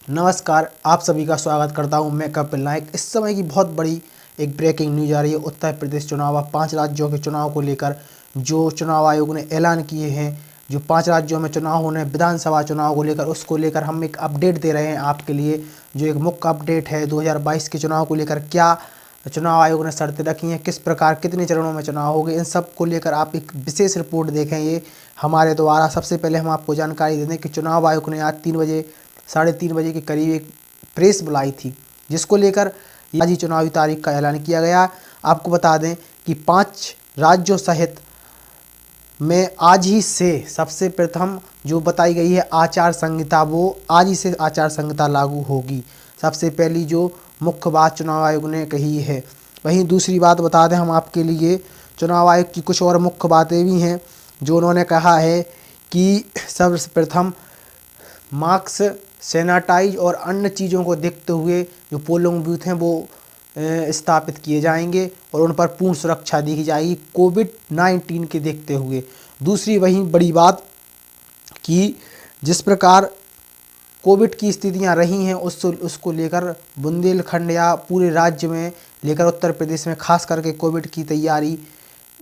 नमस्कार, आप सभी का स्वागत करता हूं मैं कपिल नायक। इस समय की बहुत बड़ी एक ब्रेकिंग न्यूज आ रही है। उत्तर प्रदेश चुनाव, 5 राज्यों के चुनाव को लेकर जो चुनाव आयोग ने ऐलान किए हैं, जो 5 राज्यों में चुनाव होने विधानसभा चुनाव को लेकर, उसको लेकर हम एक अपडेट दे रहे हैं आपके लिए। जो एक मुख्य अपडेट है 2022 के चुनाव को लेकर, क्या चुनाव आयोग ने शर्तें रखी हैं, किस प्रकार कितने चरणों में चुनाव होंगे, इन सब को लेकर आप एक विशेष रिपोर्ट देखें ये हमारे द्वारा। सबसे पहले हम आपको जानकारी दे दें कि चुनाव आयोग ने आज 3 बजे के करीब एक प्रेस बुलाई थी, जिसको लेकर आज ही चुनावी तारीख का ऐलान किया गया। आपको बता दें कि 5 राज्यों सहित में आज ही से सबसे प्रथम जो बताई गई है आचार संहिता, वो आज ही से आचार संहिता लागू होगी। सबसे पहली जो मुख्य बात चुनाव आयोग ने कही है। वहीं दूसरी बात बता दें हम आपके लिए, चुनाव आयोग की कुछ और मुख्य बातें भी हैं जो उन्होंने कहा है कि सर्वप्रथम मास्क, सैनिटाइज और अन्य चीज़ों को देखते हुए जो पोलिंग बूथ हैं वो स्थापित किए जाएंगे और उन पर पूर्ण सुरक्षा दी जाएगी कोविड-19 के देखते हुए। दूसरी वही बड़ी बात कि जिस प्रकार कोविड की स्थितियां रही हैं उसको लेकर बुंदेलखंड या पूरे राज्य में लेकर उत्तर प्रदेश में खास करके कोविड की तैयारी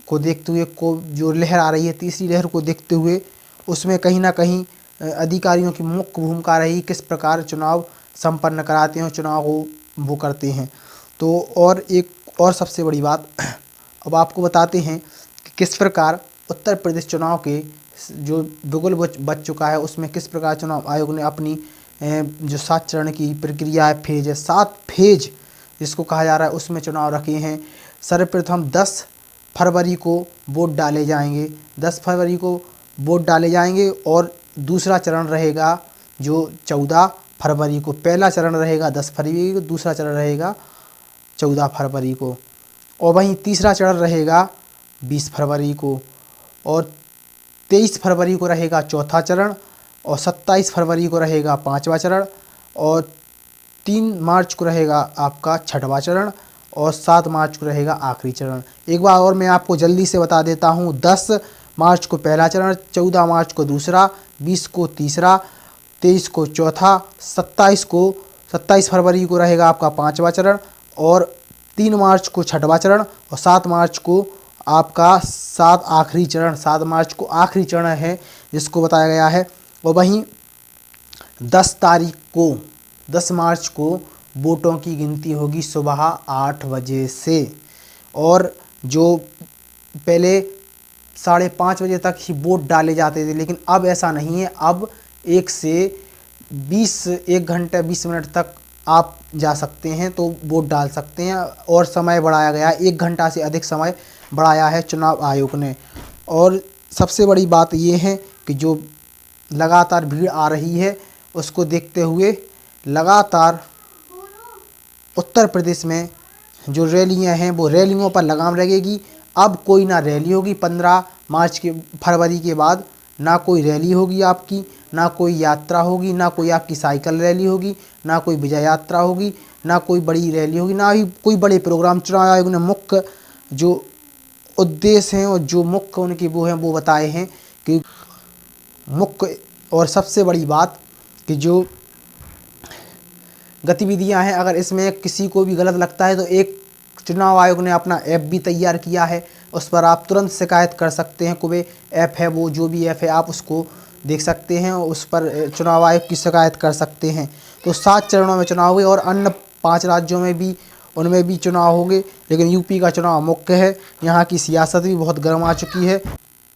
को देखते हुए, जो लहर आ रही है तीसरी लहर को देखते हुए, उसमें कहीं ना कहीं अधिकारियों की मुख्य भूमिका रही, किस प्रकार चुनाव संपन्न कराते हैं और चुनाव को वो करते हैं। तो और एक और सबसे बड़ी बात अब आपको बताते हैं कि किस प्रकार उत्तर प्रदेश चुनाव के जो बिगुल बच चुका है, उसमें किस प्रकार चुनाव आयोग ने अपनी जो 7 चरण की प्रक्रिया है, फेज है, 7 फेज जिसको कहा जा रहा है, उसमें चुनाव रखे हैं। सर्वप्रथम 10 फरवरी को वोट डाले जाएंगे, 10 फरवरी को वोट डाले जाएंगे और दूसरा चरण रहेगा जो 14 फरवरी को। पहला चरण रहेगा 10 फरवरी को, दूसरा चरण रहेगा 14 फरवरी को, और वहीं तीसरा चरण रहेगा 20 फरवरी को, और 23 फरवरी को रहेगा चौथा चरण, और 27 फरवरी को रहेगा 5वां चरण, और 3 मार्च को रहेगा आपका 6वां चरण, और 7 मार्च को रहेगा आखिरी चरण। एक बार और मैं आपको जल्दी से बता देता हूँ। 10 मार्च को पहला चरण, 14 मार्च को दूसरा, 20 को तीसरा, 23 को चौथा, 27 फरवरी को रहेगा आपका 5वां चरण, और 3 मार्च को 6वां चरण, और 7 मार्च को आपका आखिरी चरण। 7 मार्च को आखिरी चरण है जिसको बताया गया है। और वहीं 10 मार्च को वोटों की गिनती होगी सुबह 8 बजे से, और जो पहले 5:30 बजे तक ही वोट डाले जाते थे, लेकिन अब ऐसा नहीं है। अब 1 घंटे 20 मिनट तक आप जा सकते हैं, तो वोट डाल सकते हैं, और समय बढ़ाया गया है, 1 घंटा से अधिक समय बढ़ाया है चुनाव आयोग ने। और सबसे बड़ी बात ये है कि जो लगातार भीड़ आ रही है उसको देखते हुए लगातार उत्तर प्रदेश में जो रैलियां हैं वो रैलियों पर लगाम लगेगी। अब कोई ना रैली होगी 15 फरवरी के बाद, ना कोई रैली होगी आपकी, ना कोई यात्रा होगी, ना कोई आपकी साइकिल रैली होगी, ना कोई विजय यात्रा होगी, ना कोई बड़ी रैली होगी, ना ही कोई बड़े प्रोग्राम। चुनाव आयोग ने मुख्य जो उद्देश्य हैं और जो मुख्य उनके वो हैं वो बताए हैं कि मुख्य और सबसे बड़ी बात कि जो गतिविधियां हैं, अगर इसमें किसी को भी गलत लगता है तो एक चुनाव आयोग ने अपना ऐप भी तैयार किया है, उस पर आप तुरंत शिकायत कर सकते हैं। कोई ऐप है, वो जो भी ऐप है आप उसको देख सकते हैं, उस पर चुनाव आयोग की शिकायत कर सकते हैं। तो 7 चरणों में चुनाव हुए और अन्य 5 राज्यों में भी उनमें भी चुनाव होंगे, लेकिन यूपी का चुनाव मुख्य है। यहाँ की सियासत भी बहुत गर्म आ चुकी है।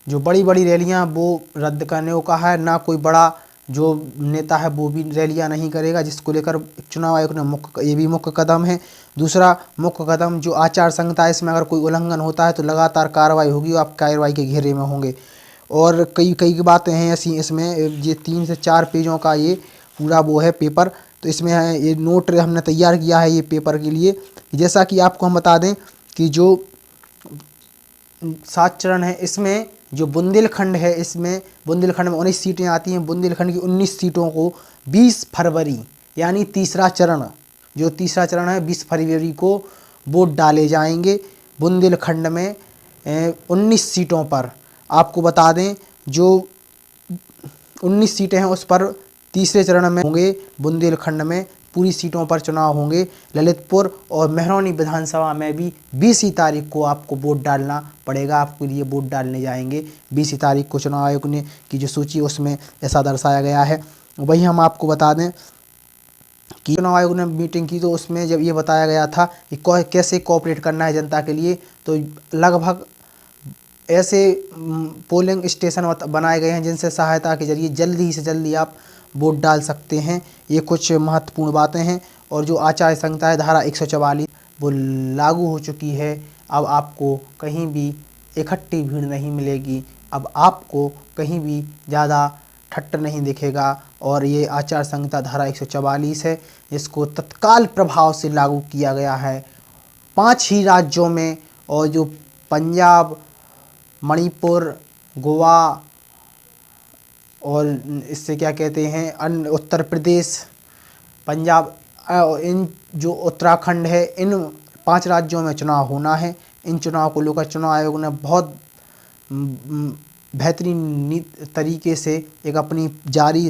जो बड़ी बड़ी रैलियाँ वो रद्द करने को कहा है, ना कोई बड़ा जो नेता है वो भी रैलियां नहीं करेगा, जिसको लेकर चुनाव आयोग ने ये भी मुख्य कदम है। दूसरा मुख्य कदम जो आचार संहिता है, इसमें अगर कोई उल्लंघन होता है तो लगातार कार्रवाई होगी, आप कार्रवाई के घेरे में होंगे। और कई बातें हैं ऐसी इसमें, ये 3 से 4 पेजों का ये पूरा वो है पेपर। तो इसमें ये नोट हमने तैयार किया है ये पेपर के लिए। जैसा कि आपको हम बता दें कि जो 7 चरण है, इसमें जो बुंदेलखंड है, इसमें बुंदेलखंड में 19 सीटें आती हैं। बुंदेलखंड की 19 सीटों को 20 फरवरी यानी तीसरा चरण है 20 फरवरी को वोट डाले जाएंगे बुंदेलखंड में 19 सीटों पर। आपको बता दें जो 19 सीटें हैं उस पर तीसरे चरण में होंगे बुंदेलखंड में पूरी सीटों पर चुनाव होंगे। ललितपुर और महरौनी विधानसभा में भी 20 ही तारीख को आपको वोट डालना पड़ेगा। आपके लिए वोट डालने जाएंगे 20 ही तारीख को। चुनाव आयोग ने की जो सूची उसमें ऐसा दर्शाया गया है। वही हम आपको बता दें कि चुनाव आयोग ने मीटिंग की तो उसमें जब ये बताया गया था कि कैसे कोऑपरेट करना है जनता के लिए, तो लगभग ऐसे पोलिंग स्टेशन बनाए गए हैं जिनसे सहायता के जरिए जल्दी से जल्दी आप वोट डाल सकते हैं। ये कुछ महत्वपूर्ण बातें हैं। और जो आचार संहिता है धारा 144 वो लागू हो चुकी है। अब आपको कहीं भी इकट्ठी भीड़ नहीं मिलेगी। अब आपको कहीं भी ज़्यादा ठट्ठ नहीं दिखेगा। और ये आचार संहिता धारा 144 है जिसको तत्काल प्रभाव से लागू किया गया है 5 ही राज्यों में। और जो पंजाब, मणिपुर, गोवा और इससे क्या कहते हैं अन्य उत्तर प्रदेश, पंजाब, इन जो उत्तराखंड है, इन 5 राज्यों में चुनाव होना है। इन चुनाव को लेकर चुनाव आयोग ने बहुत बेहतरीन तरीके से एक अपनी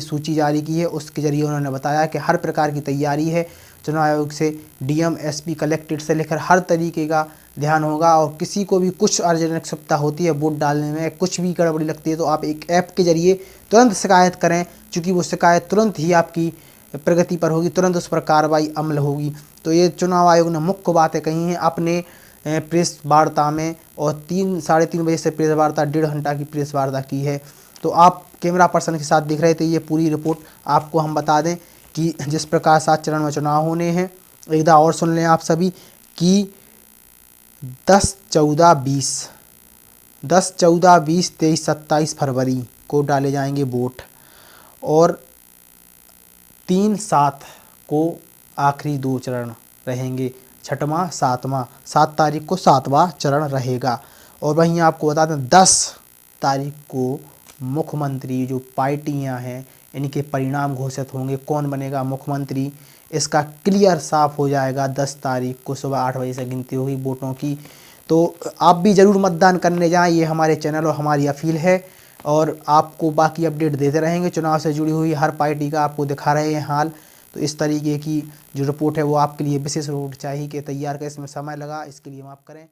सूची जारी की है। उसके ज़रिए उन्होंने बताया कि हर प्रकार की तैयारी है। चुनाव आयोग से डीएम, एसपी, कलेक्टेड से लेकर हर तरीके का ध्यान होगा। और किसी को भी कुछ अनिश्चितता होती है वोट डालने में, कुछ भी गड़बड़ी लगती है तो आप एक ऐप के ज़रिए तुरंत शिकायत करें, क्योंकि वो शिकायत तुरंत ही आपकी प्रगति पर होगी, तुरंत उस पर कार्रवाई अमल होगी। तो ये चुनाव आयोग ने मुख्य बातें कही हैं अपने प्रेस वार्ता में। और 3 साढ़े 3 बजे से प्रेस वार्ता 1.5 घंटा की प्रेस वार्ता की है। तो आप कैमरा पर्सन के साथ देख रहे थे। ये पूरी रिपोर्ट आपको हम बता दें कि जिस प्रकार 7 चरण में चुनाव होने हैं, एक बार और सुन लें आप सभी कि 10, 14, 20, 23, 27 फरवरी को डाले जाएंगे वोट। और 3, 7 को आखिरी 2 चरण रहेंगे, 6वां, 7वां। 7 तारीख को 7वां चरण रहेगा। और वहीं आपको बता दें 10 तारीख को मुख्यमंत्री जो पार्टियां हैं इनके परिणाम घोषित होंगे। कौन बनेगा मुख्यमंत्री इसका क्लियर साफ हो जाएगा 10 तारीख को सुबह 8 बजे से गिनती होगी वोटों की। तो आप भी ज़रूर मतदान करने जाएं, ये हमारे चैनल और हमारी अपील है। और आपको बाकी अपडेट देते रहेंगे। चुनाव से जुड़ी हुई हर पार्टी का आपको दिखा रहे हैं हाल। तो इस तरीके की जो रिपोर्ट है वो आपके लिए विशेष रिपोर्ट चाहिए कि तैयार कर, इसमें समय लगा, इसके लिए माफ़ करें।